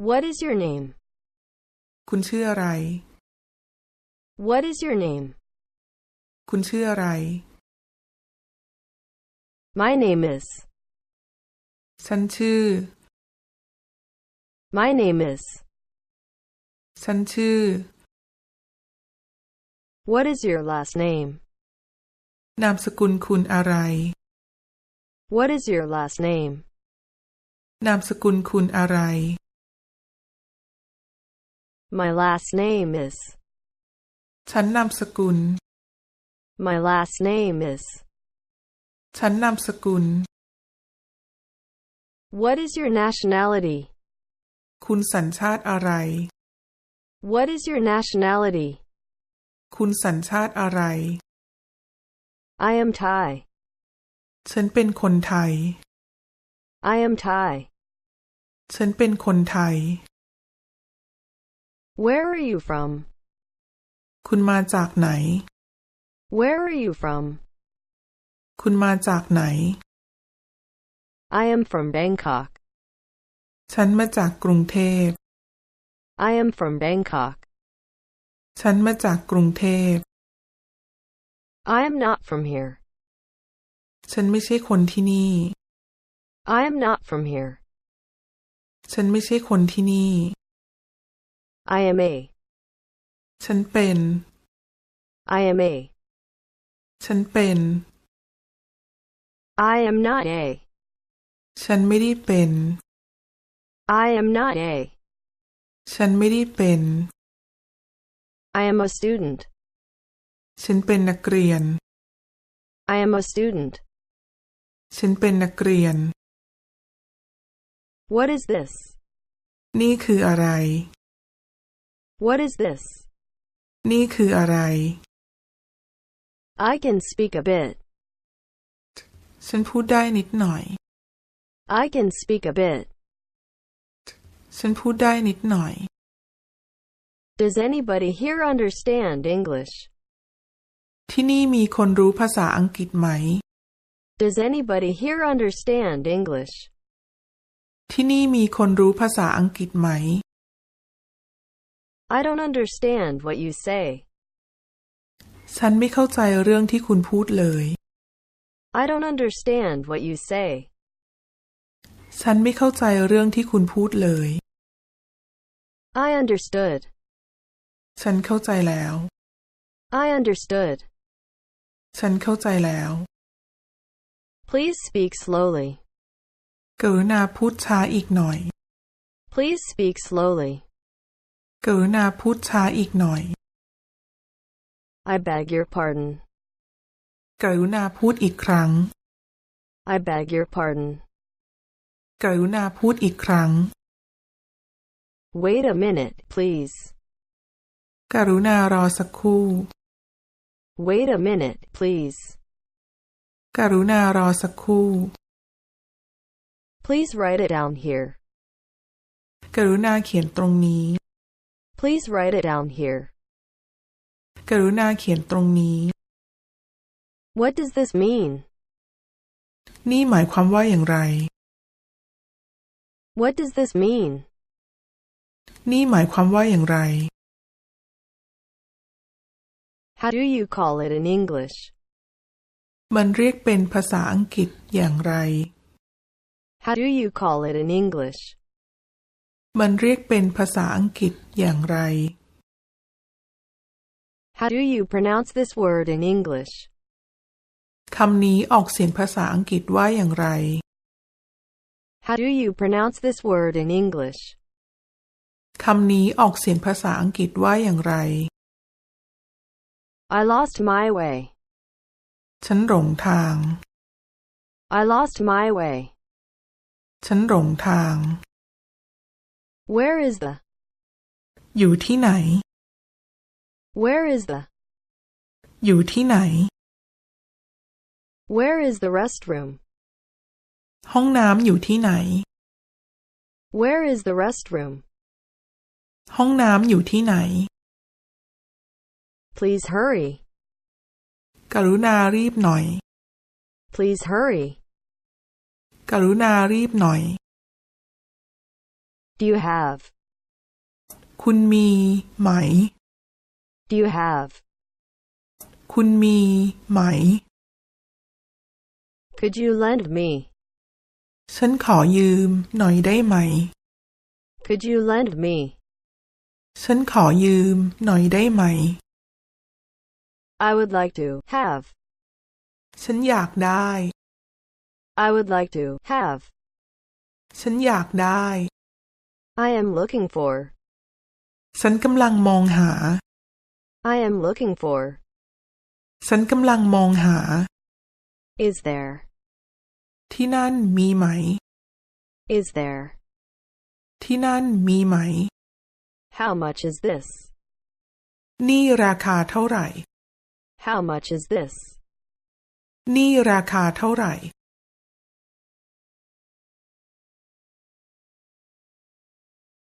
What is your name? คุณชื่ออะไร What is your name? คุณชื่ออะไร My name is. ฉันชื่อ My name is. ฉันชื่อ What is your last name? นามสกุลคุณอะไร What is your last name? นามสกุลคุณอะไร My last name is. ฉันนามสกุล My last name is. ฉันนามสกุล What is your nationality? คุณสัญชาติอะไร What is your nationality? คุณสัญชาติอะไร I am Thai. ฉันเป็นคนไทย I am Thai. ฉันเป็นคนไทย Where are you from? คุณมาจากไหน Where are you from? คุณมาจากไหน I am from Bangkok. ฉันมาจากกรุงเทพ I am from Bangkok. ฉันมาจากกรุงเทพ I am not from here. ฉันไม่ใช่คนที่นี่ I am not from here. ฉันไม่ใช่คนที่นี่ I am a. ฉันเป็น I am a. ฉันเป็น I am not a. ฉันไม่ได้เป็น I am not a. ฉันไม่ได้เป็น I am a student. ฉันเป็นนักเรียน I am a student. ฉันเป็นนักเรียน What is this? นี่คืออะไร What is this? นี่คืออะไร I can speak a bit. ฉันพูดได้นิดหน่อย I can speak a bit. ฉันพูดได้นิดหน่อย Does anybody here understand English? ที่นี่มีคนรู้ภาษาอังกฤษไหม Does anybody here understand English? ที่นี่มีคนรู้ภาษาอังกฤษไหม I don't understand what you say. ฉันไม่เข้าใจเรื่องที่คุณพูดเลย I don't understand what you say. ฉันไม่เข้าใจเรื่องที่คุณพูดเลย I understood. ฉันเข้าใจแล้ว I understood. ฉันเข้าใจแล้ว Please speak slowly. กรุณาพูดช้าอีกหน่อย Please speak slowly. กรุณาพูดช้าอีกหน่อย I beg your pardon. กรุณาพูดอีกครั้ง I beg your pardon. กรุณาพูดอีกครั้ง Wait a minute, please. กรุณารอสักครู่ Wait a minute, please. กรุณารอสักครู่ Please write it down here. กรุณาเขียนตรงนี้ Please write it down here. กรุณาเขียนตรงนี้ What does this mean? นี่หมายความว่าอย่างไร What does this mean? นี่หมายความว่าอย่างไร How do you call it in English? มันเรียกเป็นภาษาอังกฤษอย่างไร How do you call it in English? มันเรียกเป็นภาษาอังกฤษอย่างไร How do you pronounce this word in English? คำนี้ออกเสียงภาษาอังกฤษว่าอย่างไร How do you pronounce this word in English? คำนี้ออกเสียงภาษาอังกฤษว่าอย่างไร I lost my way. ฉันหลงทาง I lost my way. ฉันหลงทาง Where is the? อยู่ที่ไหน Where is the? อยู่ที่ไหน Where is the restroom? ห้องน้ำอยู่ที่ไหน Where is the restroom? ห้องน้ำอยู่ที่ไหน Please hurry. กรุณารีบหน่อย Please hurry. กรุณารีบหน่อย Do you have? คุณมีไหม Do you have? คุณมีไหม Could you lend me? ฉันขอยืมหน่อยได้ไหม Could you lend me? ฉันขอยืมหน่อยได้ไหม I would like to have. ฉันอยากได้ I would like to have. ฉันอยากได้ I am looking for. ฉันกำลังมองหา I am looking for. ฉันกำลังมองหา Is there? ที่นั่นมีไหม Is there? ที่นั่นมีไหม How much is this? นี่ราคาเท่าไหร่ How much is this? นี่ราคาเท่าไหร่